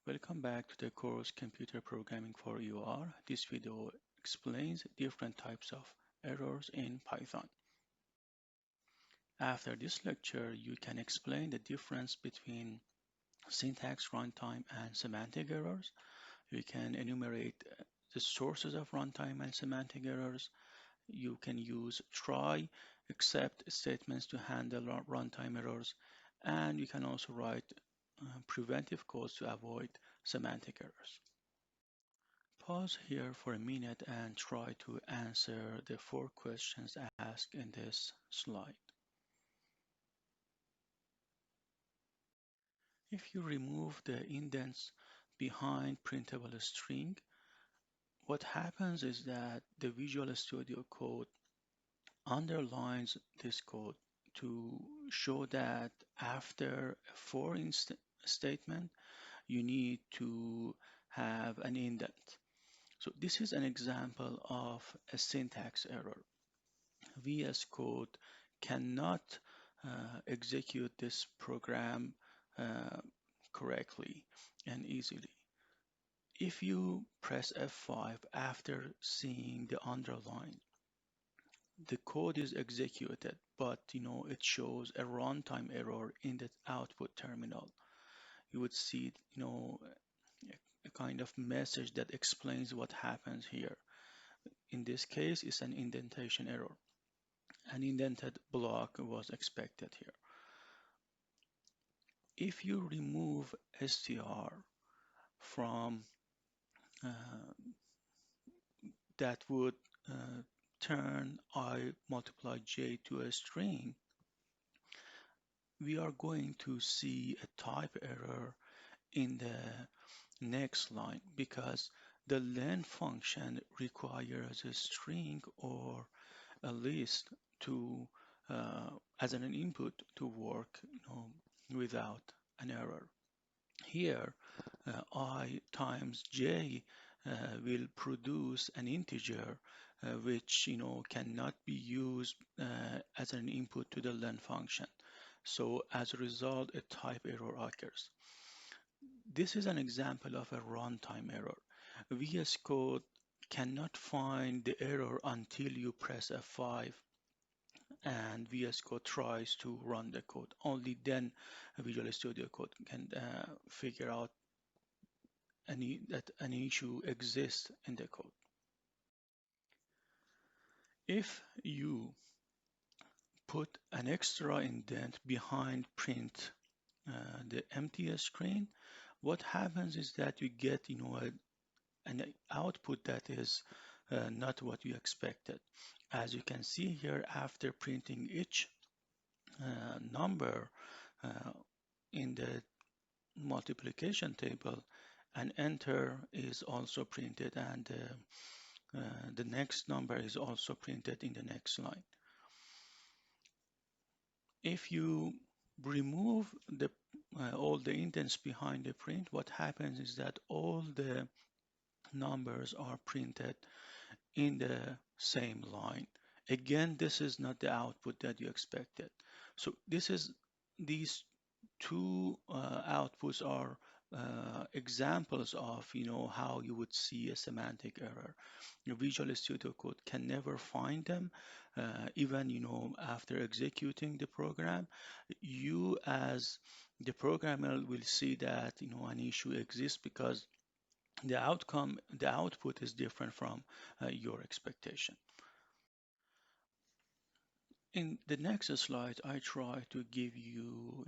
Welcome back to the course Computer Programming for UR. This video explains different types of errors in Python. After this lecture, you can explain the difference between syntax, runtime, and semantic errors. You can enumerate the sources of runtime and semantic errors. You can use try, except statements to handle runtime errors, and you can also write preventive codes to avoid semantic errors. Pause here for a minute and try to answer the 4 questions asked in this slide. If you remove the indents behind printable string, what happens is that the Visual Studio Code underlines this code to show that after a statement, you need to have an indent. So this is an example of a syntax error. VS Code cannot execute this program uh, correctly and easily. If you press F5 after seeing the underline, the code is executed, but it shows a runtime error in the output terminal. You would see a kind of message that explains what happens here. In this case, it's an indentation error. An indented block was expected here. If you remove str from that would turn I multiply j to a string, we are going to see a type error in the next line because the len function requires a string or a list to as an input to work without an error. Here, I times j will produce an integer which cannot be used as an input to the len function. So as a result, a type error occurs. This is an example of a runtime error. VS Code cannot find the error until you press F5 and VS Code tries to run the code. Only then Visual Studio Code can figure out that an issue exists in the code. If you put an extra indent behind print the empty screen, what happens is that you get an output that is not what you expected. As you can see here, after printing each number in the multiplication table, an enter is also printed and the next number is also printed in the next line. If you remove all the indents behind the print, what happens is that all the numbers are printed in the same line. Again, this is not the output that you expected. So these two outputs are examples of how you would see a semantic error. Your Visual Studio Code can never find them, even after executing the program. You as the programmer will see that an issue exists because the output is different from your expectation. In the next slide, I try to give you,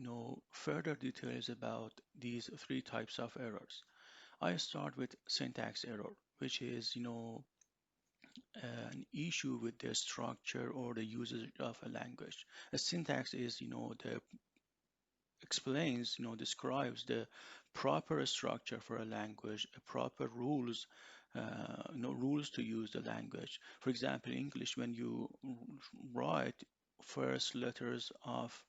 further details about these 3 types of errors. I start with syntax error, which is, an issue with the structure or the usage of a language. A syntax is, describes the proper structure for a language, proper rules, rules to use the language. For example, in English, when you write first letters of,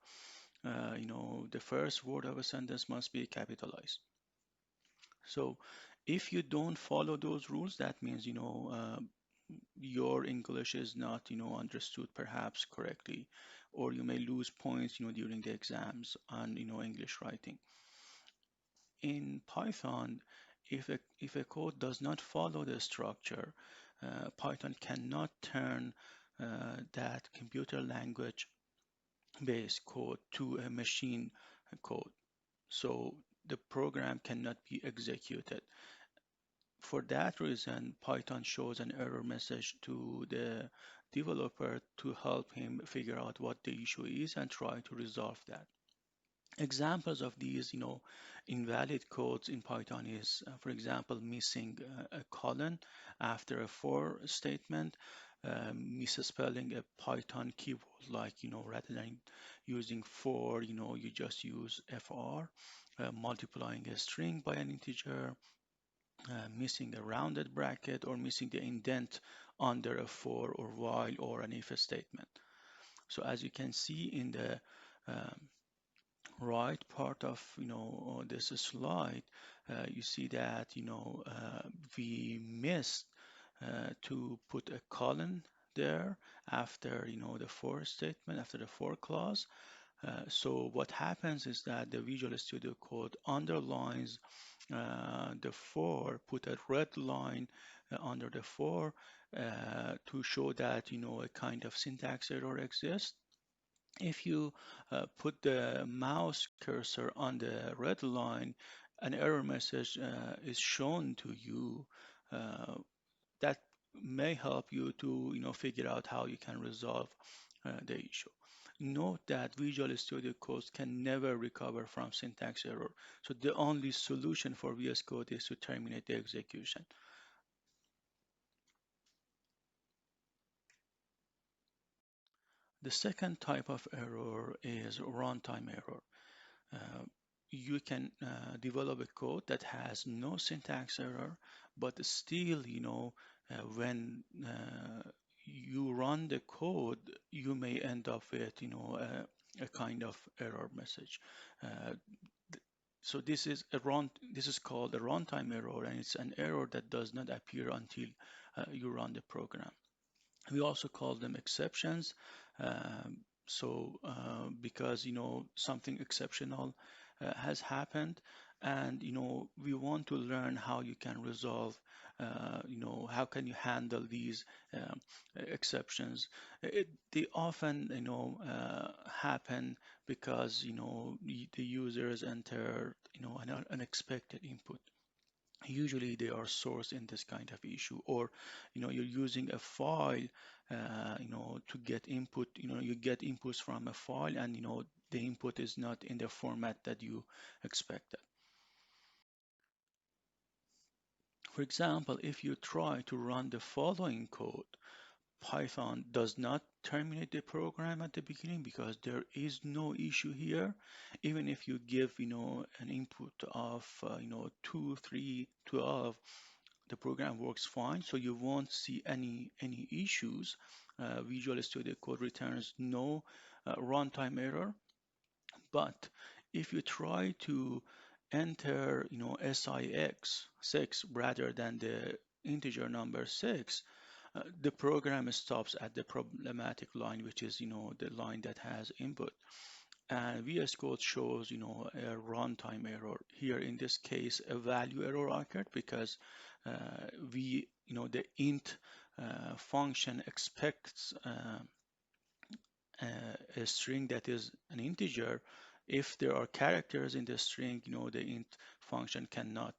the first word of a sentence must be capitalized. So if you don't follow those rules, that means, your English is not, understood perhaps correctly, or you may lose points, during the exams on, English writing. in Python, if a code does not follow the structure, Python cannot turn that computer language based code to a machine code. So the program cannot be executed. For that reason, Python shows an error message to the developer to help him figure out what the issue is and try to resolve that. Examples of these, invalid codes in Python is, for example, missing a colon after a for statement, misspelling a Python keyword, like, rather than using for, you just use fr, multiplying a string by an integer, missing a rounded bracket, or missing the indent under a for or while or an if statement. So as you can see in the um, right part of this slide, you see that we missed to put a colon there after the for statement, after the for clause. So what happens is that the Visual Studio Code underlines the for, put a red line under the for to show that a kind of syntax error exists. If you put the mouse cursor on the red line, an error message is shown to you that may help you to figure out how you can resolve the issue. Note that Visual Studio Code can never recover from syntax error. So the only solution for VS Code is to terminate the execution. The second type of error is runtime error. Uh, you can develop a code that has no syntax error, but still, when you run the code, you may end up with, a kind of error message. Uh, so this is called a runtime error, and it's an error that does not appear until you run the program. We also call them exceptions. Because something exceptional has happened, and we want to learn how you can resolve, how can you handle these exceptions. They often happen because the users enter an unexpected input. Usually they are sourced in this kind of issue, or you're using a file to get input. You get inputs from a file, and the input is not in the format that you expected. For example, if you try to run the following code, Python does not terminate the program at the beginning because there is no issue here. Even if you give an input of 2, 3, 12, the program works fine, so you won't see any issues. Visual Studio Code returns no runtime error. But if you try to enter SIX 6 rather than the integer number 6, the program stops at the problematic line, which is the line that has input. And VS Code shows a runtime error. Here in this case, a value error occurred because the int function expects a string that is an integer. If there are characters in the string, the int function cannot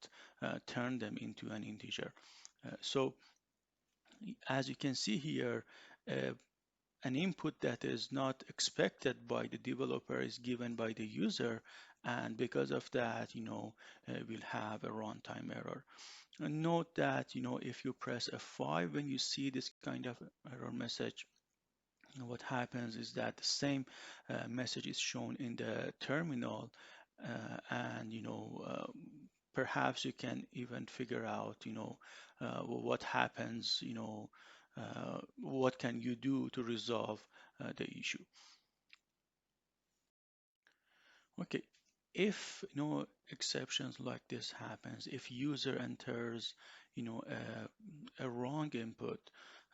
turn them into an integer. So as you can see here, uh, an input that is not expected by the developer is given by the user, and because of that, we'll have a runtime error. And note that, if you press F5 when you see this kind of error message, what happens is that the same message is shown in the terminal, and perhaps you can even figure out what happens, what can you do to resolve the issue. Okay, if exceptions like this happens, if user enters a wrong input,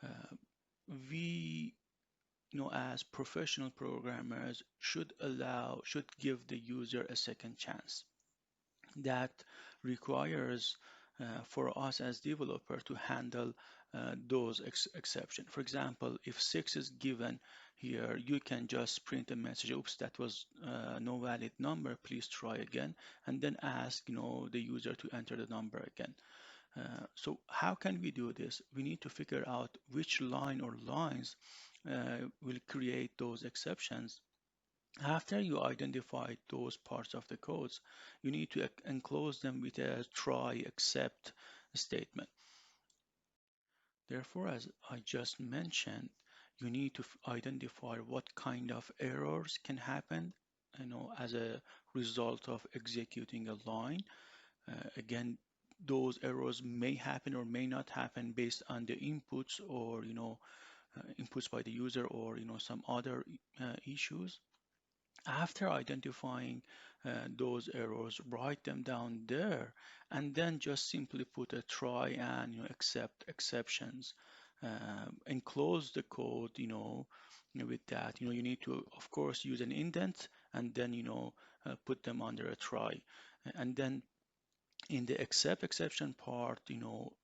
uh, we as professional programmers should give the user a second chance. that requires for us as developer to handle those exceptions. For example, if 6 is given here, you can just print a message, oops, that was no valid number, please try again, and then ask, the user to enter the number again. So how can we do this? We need to figure out which line or lines will create those exceptions. After you identify those parts of the codes, you need to enclose them with a try except statement. Therefore, as I just mentioned, you need to identify what kind of errors can happen, as a result of executing a line. Again, those errors may happen or may not happen based on the inputs or inputs by the user or some other issues. After identifying those errors, write them down there, and then just simply put a try and accept exceptions. Enclose the code, with that. You need to, of course, use an indent and then put them under a try, and then in the accept exception part,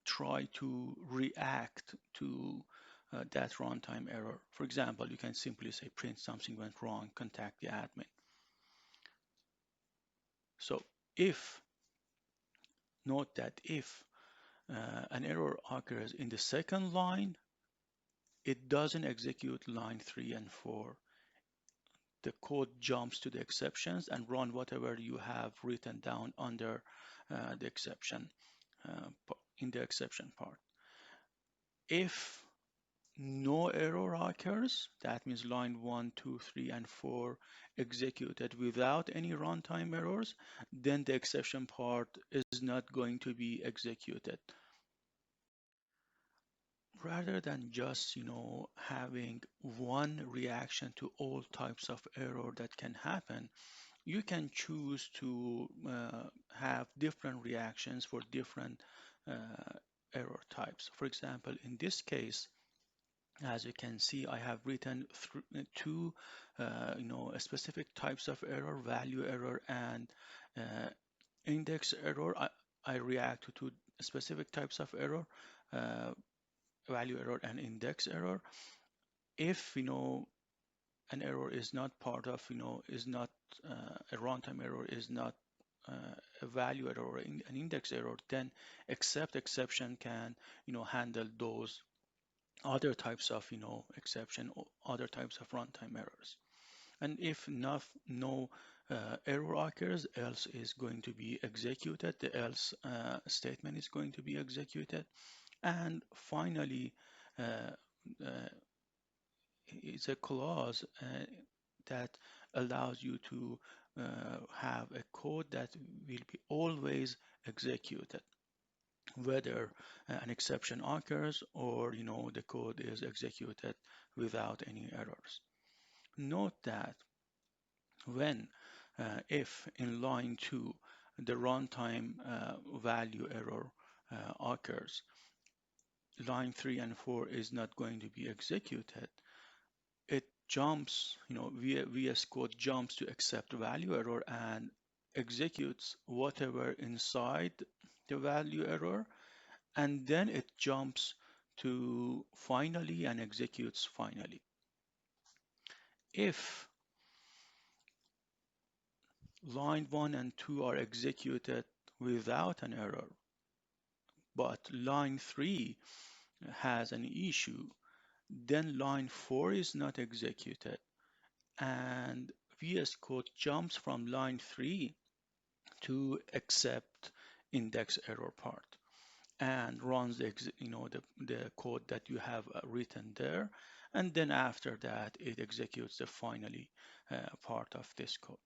try to react to that runtime error. For example, you can simply say print something went wrong, contact the admin. So if, note that if an error occurs in the second line, it doesn't execute line 3 and 4. The code jumps to the exceptions and run whatever you have written down under the exception in the exception part. If no error occurs, that means line 1, 2, 3, and 4 executed without any runtime errors, then the exception part is not going to be executed. Rather than just, having one reaction to all types of error that can happen, you can choose to have different reactions for different error types. For example, in this case, as you can see, I have written two, specific types of error: value error and uh, index error. I react to two specific types of error: uh, value error and index error. If an error is not part of, is not a runtime error, is not a value error or an index error, then except exception can handle those other types of exception or other types of runtime errors. And if no error occurs, else is going to be executed, the else statement is going to be executed. And finally, uh, uh, it's a clause that allows you to have a code that will be always executed, whether an exception occurs or the code is executed without any errors. Note that when if in line 2 the runtime value error occurs, line 3 and 4 is not going to be executed. It jumps, VS Code jumps to accept value error and executes whatever inside the value error, and then it jumps to finally and executes finally. If line 1 and 2 are executed without an error, but line 3 has an issue, then line 4 is not executed, and VS Code jumps from line 3 to accept index error part and runs the code that you have written there, and then after that it executes the finally part of this code.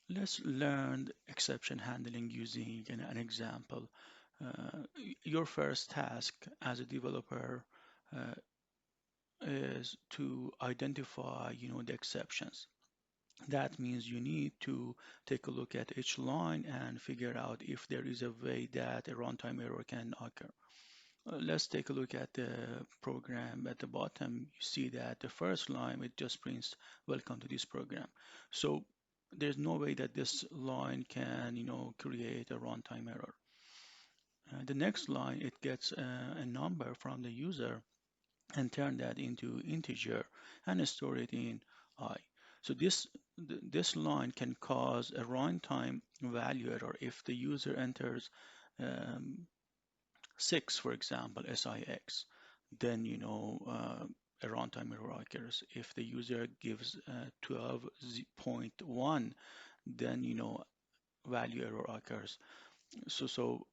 Let's learn exception handling using an example. Your first task as a developer uh, is to identify the exceptions. That means you need to take a look at each line and figure out if there is a way that a runtime error can occur. Let's take a look at the program at the bottom. You see that the first line, it just prints welcome to this program. So there's no way that this line can, create a runtime error. The next line, it gets a number from the user and turn that into integer and store it in I. So this line can cause a runtime value error if the user enters um, 6, for example, SIX, then a runtime error occurs. If the user gives 12.1, then value error occurs. So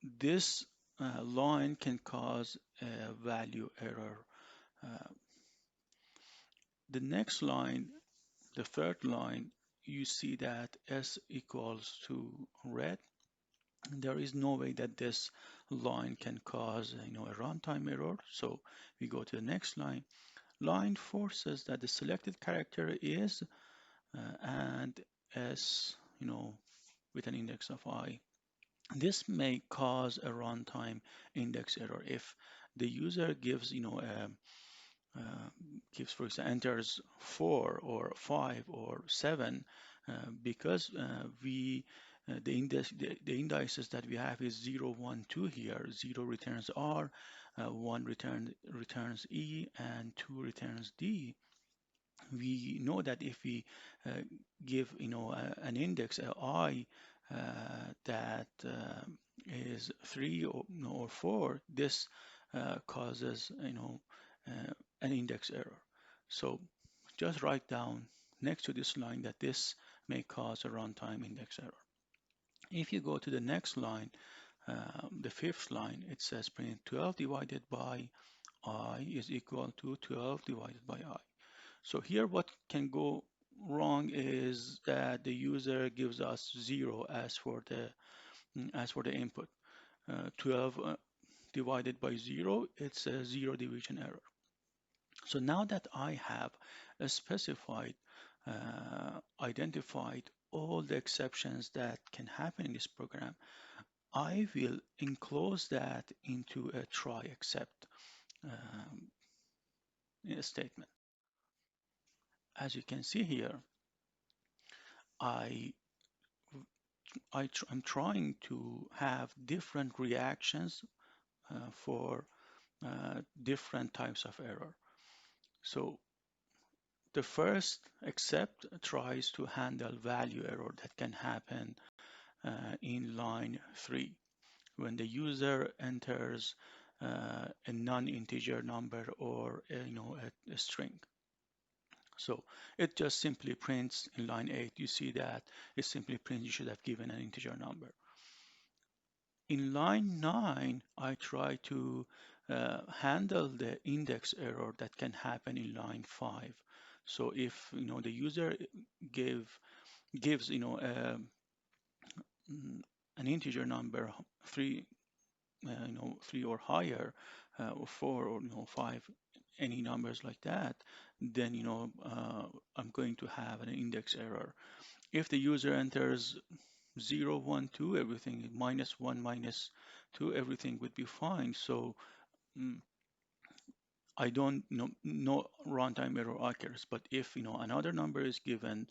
this line can cause a value error. Uh, the next line, the third line, you see that S equals to red. There is no way that this line can cause a runtime error. So we go to the next line. Line 4 says that the selected character is and S, with an index of I. This may cause a runtime index error if the user gives, uh, for example, enters 4 or 5 or 7, because we the indices that we have is 0, 1, 2 here. 0 returns R, 1 returns E, and 2 returns D. We know that if we give an index I that is 3 or 4, this causes an index error. So just write down next to this line that this may cause a runtime index error. If you go to the next line, the fifth line, it says print 12 divided by I is equal to 12 divided by I. So here what can go wrong is that the user gives us 0 as for the input. 12 divided by 0, it's a 0 division error. So now that I have specified, identified all the exceptions that can happen in this program, I will enclose that into a try except um, statement. As you can see here, I I'm trying to have different reactions for different types of error. So the first except tries to handle value error that can happen in line 3 when the user enters a non-integer number or a string. So it just simply prints in line 8. You see that it simply prints you should have given an integer number. In line 9, I try to handle the index error that can happen in line 5. So if the user gives an integer number 3, 3 or higher, or 4 or 5, any numbers like that, then I'm going to have an index error. If the user enters 0, 1, 2, everything -1, -2, everything would be fine. So mm, I don't no runtime error occurs. But if another number is given,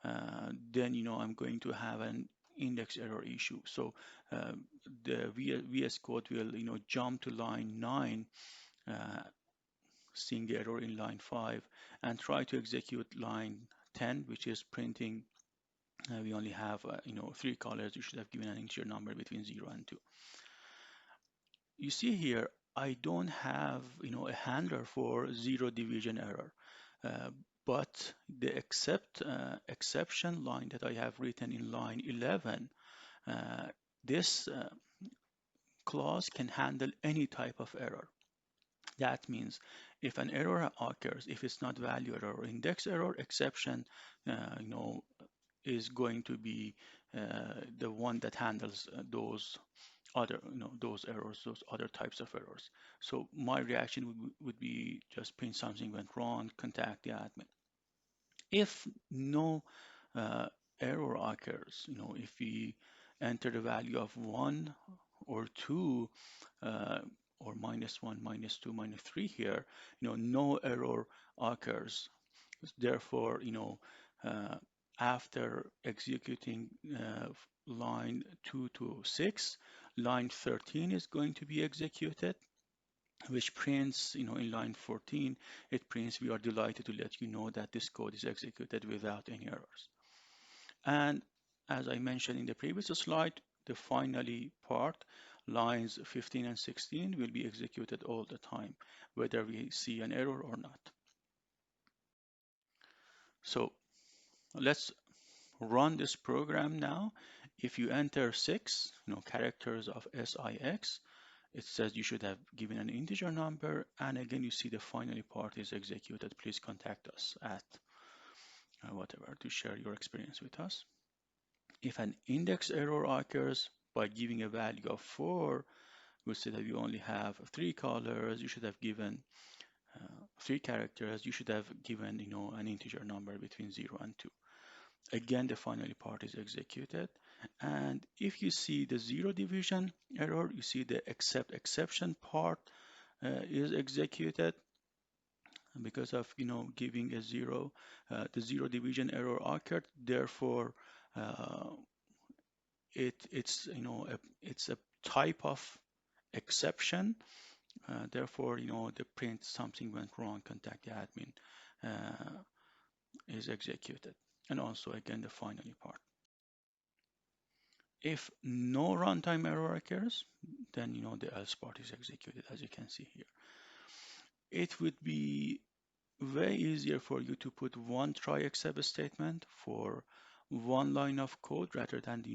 then I'm going to have an index error issue. So uh, the VS Code will jump to line 9, uh, seeing the error in line 5, and try to execute line 10, which is printing. We only have 3 colors. You should have given an integer number between 0 and 2. You see here, I don't have a handler for 0 division error, uh, but the exception line that I have written in line 11, uh, this clause can handle any type of error. That means if an error occurs, if it's not value error or index error, exception, is going to be the one that handles those other those errors, those other types of errors. So my reaction would be just print something went wrong, contact the admin. If no uh, error occurs, if we enter the value of 1 or 2, or -1, -2, -3 here, no error occurs. Therefore, uh, after executing line 2 to 6, line 13 is going to be executed, which prints, in line 14, it prints, we are delighted to let you know that this code is executed without any errors. And as I mentioned in the previous slide, the finally part, lines 15 and 16 will be executed all the time, whether we see an error or not. So let's run this program now. If you enter 6, characters of SIX, it says you should have given an integer number, and again you see the finally part is executed. Please contact us at whatever to share your experience with us. If an index error occurs by giving a value of 4, we say that you only have 3 colors, you should have given 3 characters, you should have given an integer number between 0 and 2. Again, the finally part is executed. And if you see the 0 division error, you see the except exception part is executed because of giving a 0. The 0 division error occurred. Therefore, it's it's a type of exception. Therefore, the print something went wrong, contact the admin is executed. And also again the finally part. If no runtime error occurs, then the else part is executed, as you can see here. It would be way easier for you to put one try except statement for one line of code rather than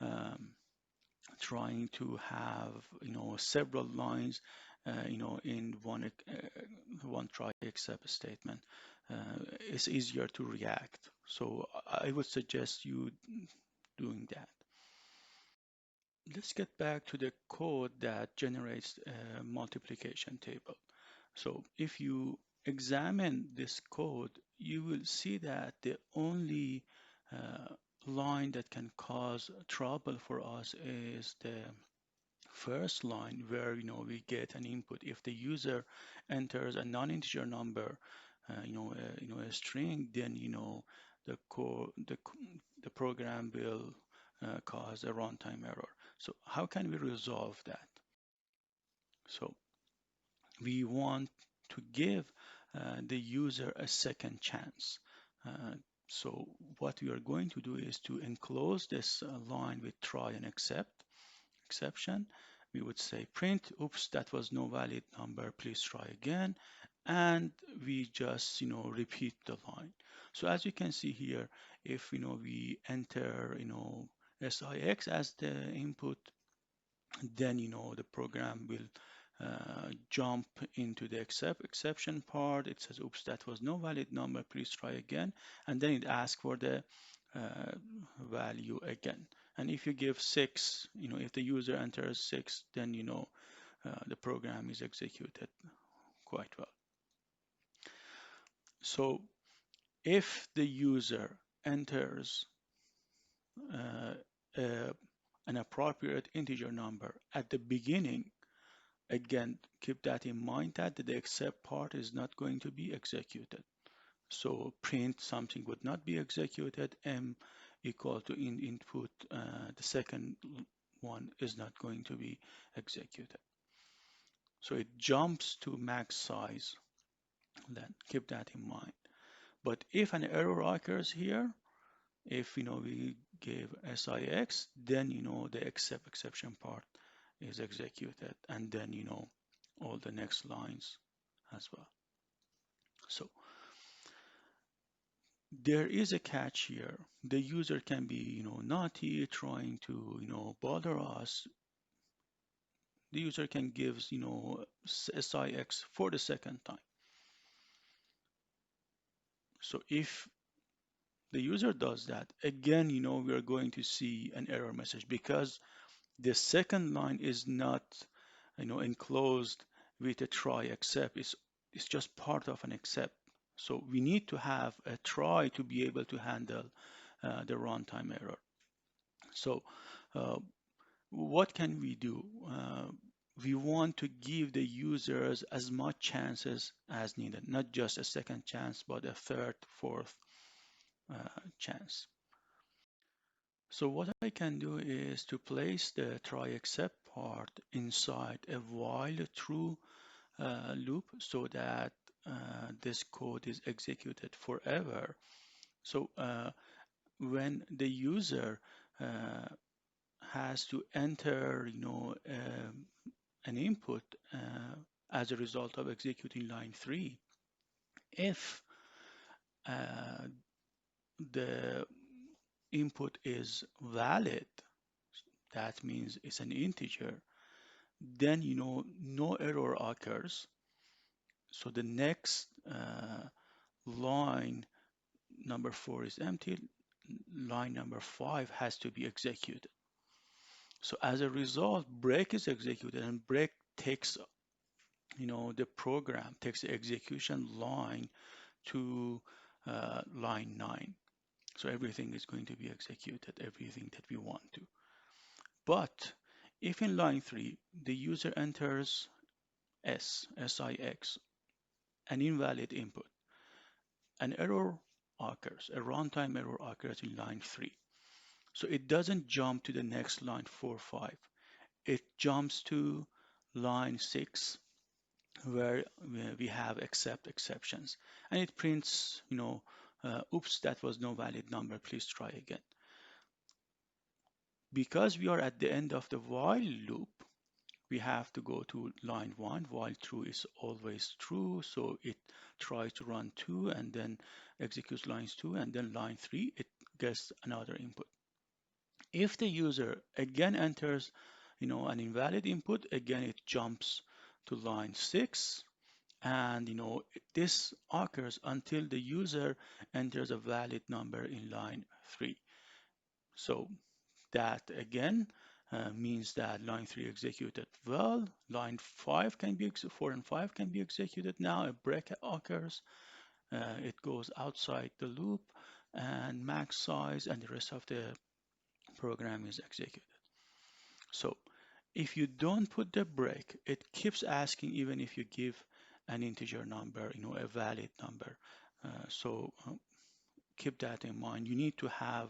um, trying to have several lines in one try except statement. It's easier to react. So I would suggest you doing that. Let's get back to the code that generates a multiplication table. So if you examine this code, you will see that the only line that can cause trouble for us is the first line where we get an input. If the user enters a non-integer number, a string, then the program will cause a runtime error. So how can we resolve that? So we want to give the user a second chance. So what we are going to do is to enclose this line with try and exception. We would say print, oops, that was no valid number, please try again. And we just, repeat the line. So as you can see here, if, we enter, SIX as the input, then, the program will jump into the exception part. It says, oops, that was no valid number, please try again. And then it asks for the value again. And if you give 6, if the user enters 6, then the program is executed quite well. So if the user enters an appropriate integer number at the beginning, again, keep that in mind that the except part is not going to be executed. So print something would not be executed, m equal to input, the second one is not going to be executed. So it jumps to max size, then keep that in mind. But if an error occurs here, if we give SIX, then the except exception part is executed, and then all the next lines as well. So there is a catch here. The user can be naughty, trying to bother us. The user can give SIX for the second time. So if the user does that, again, we are going to see an error message because the second line is not enclosed with a try except. It's just part of an except. So we need to have a try to be able to handle the runtime error. So what can we do? We want to give the users as much chances as needed, not just a second chance, but a third, fourth, chance. So what I can do is to place the try except part inside a while true loop so that this code is executed forever. So when the user uh, has to enter, an input as a result of executing line 3, if uh, the input is valid, that means it's an integer, then no error occurs. So the next line number 4 is empty, line number 5 has to be executed. So as a result, break is executed, and break takes, the program takes the execution line to line 9. So everything is going to be executed, everything that we want to. But if in line 3 the user enters SIX, an invalid input, an error occurs, a runtime error occurs in line 3. So it doesn't jump to the next line 4, 5. It jumps to line 6 where we have except exceptions. And it prints, oops, that was no valid number, please try again. Because we are at the end of the while loop, we have to go to line 1. While true is always true, so it tries to run 2 and then executes lines 2, and then line 3, it gets another input. If the user again enters, an invalid input, again it jumps to line 6, and this occurs until the user enters a valid number in line 3. So that again means that line 3 executed well, line 5 can be 4 and 5 can be executed. Now a break occurs, it goes outside the loop, and max size and the rest of the program is executed. So if you don't put the break, it keeps asking even if you give an integer number, a valid number. So keep that in mind. You need to have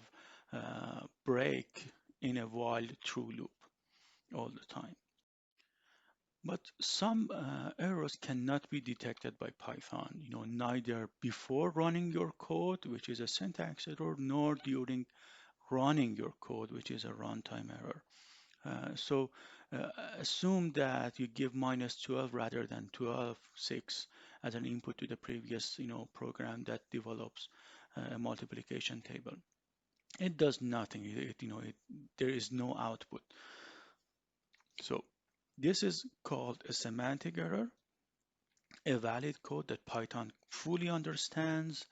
break in a while true loop all the time. But some errors cannot be detected by Python, neither before running your code, which is a syntax error, nor during running your code, which is a runtime error. So assume that you give -12 rather than 12.6 as an input to the previous, program that develops a multiplication table. It does nothing. There is no output. So this is called a semantic error, a valid code that Python fully understands,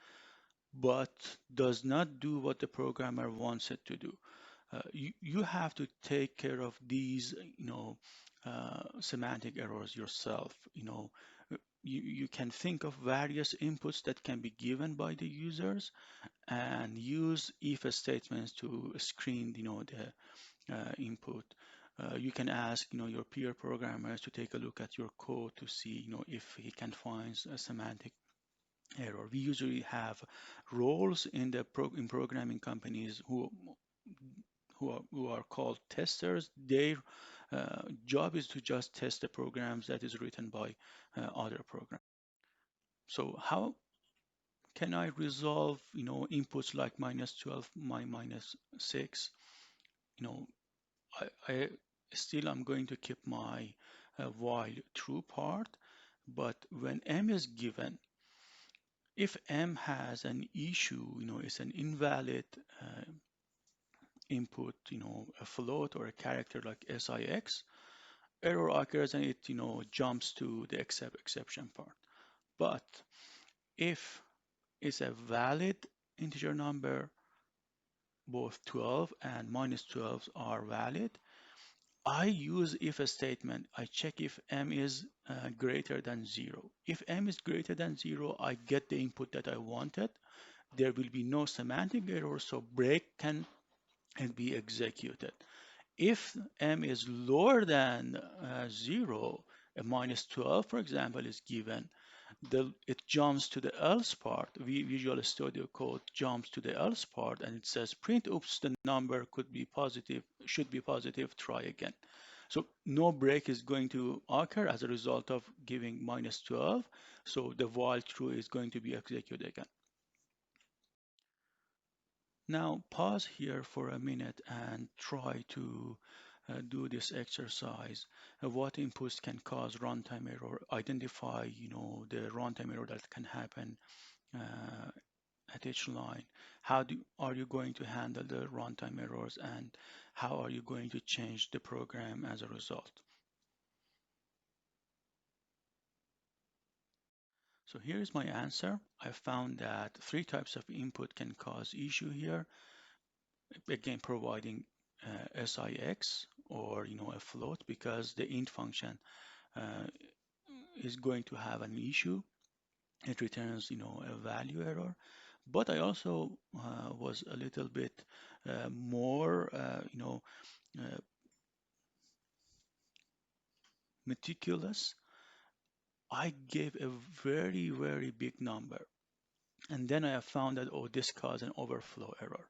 but does not do what the programmer wants it to do. You have to take care of these, semantic errors yourself. You can think of various inputs that can be given by the users and use if statements to screen, the input. You can ask, your peer programmers to take a look at your code to see, if he can find a semantic error. We usually have roles in the in programming companies who are called testers. Their job is to just test the programs that is written by other programs. So how can I resolve, inputs like -12, -6? You know, I still I'm going to keep my while true part, but when m is given, if m has an issue, it's an invalid input, a float or a character like SIX, error occurs and it, jumps to the except exception part. But if it's a valid integer number, both 12 and -12 are valid, I use if a statement. I check if m is greater than 0. If m is greater than 0, I get the input that I wanted. There will be no semantic error, so break can be executed. If m is lower than 0, a -12, for example, is given, it jumps to the else part. Visual Studio Code jumps to the else part and it says print, oops, the number could be positive, should be positive, try again. So no break is going to occur as a result of giving minus 12. So the while true is going to be executed again. Now pause here for a minute and try to do this exercise. What inputs can cause runtime error? Identify, the runtime error that can happen uh, at each line. Are you going to handle the runtime errors and how are you going to change the program as a result? So here's my answer. I found that three types of input can cause issue here. Again, providing SIX or a float because the int function uh, is going to have an issue. It returns a value error. But I also was a little bit more uh, meticulous. I gave a very, very big number. And then I have found that, oh, this caused an overflow error.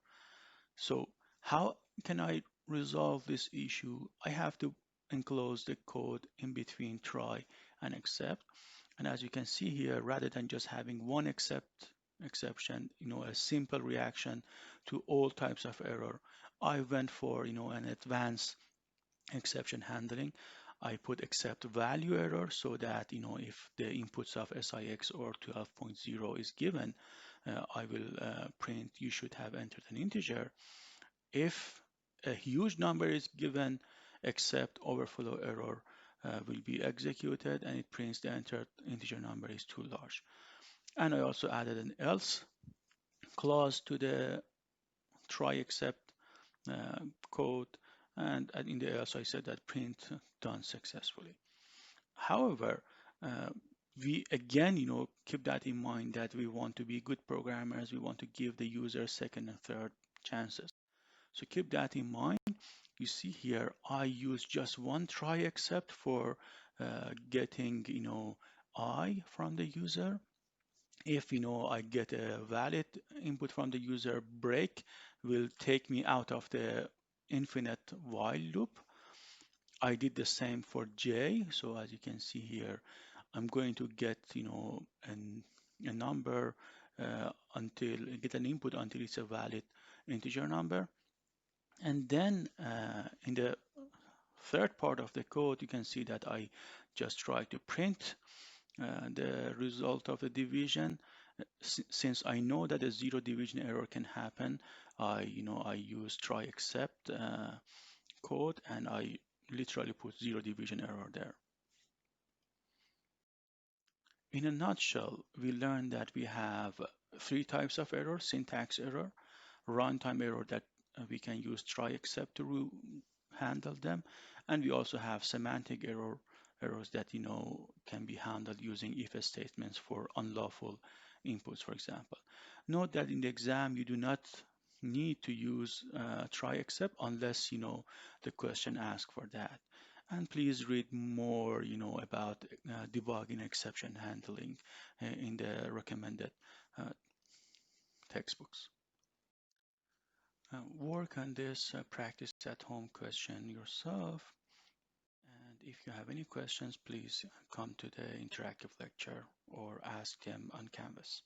So how can I resolve this issue? I have to enclose the code in between try and except. And as you can see here, rather than just having one exception, a simple reaction to all types of error, I went for, an advanced exception handling. I put except value error so that, if the inputs of SIX or 12.0 is given, I will print you should have entered an integer. If a huge number is given, except overflow error will be executed and it prints the entered integer number is too large. And I also added an else clause to the try except uh, code. And in the else, I said that print done successfully. However, uh, we again, keep that in mind that we want to be good programmers. We want to give the user second and third chances. So keep that in mind. You see here, I use just one try except for getting, I from the user. If, I get a valid input from the user, break will take me out of the infinite while loop. I did the same for J. So as you can see here, I'm going to get, a number until get an input until it's a valid integer number. And then in the third part of the code, you can see that I just try to print the result of the division. Since I know that a zero division error can happen, I use try except code and I literally put zero division error there. In a nutshell, we learned that we have three types of error: syntax error, runtime error that we can use try except to handle them, and we also have semantic errors that can be handled using if statements for unlawful inputs, for example. Note that in the exam you do not need to use try except unless the question asks for that. And please read more about debugging exception handling in the recommended uh, textbooks. Work on this practice at home question yourself. And if you have any questions, please come to the interactive lecture or ask them on Canvas.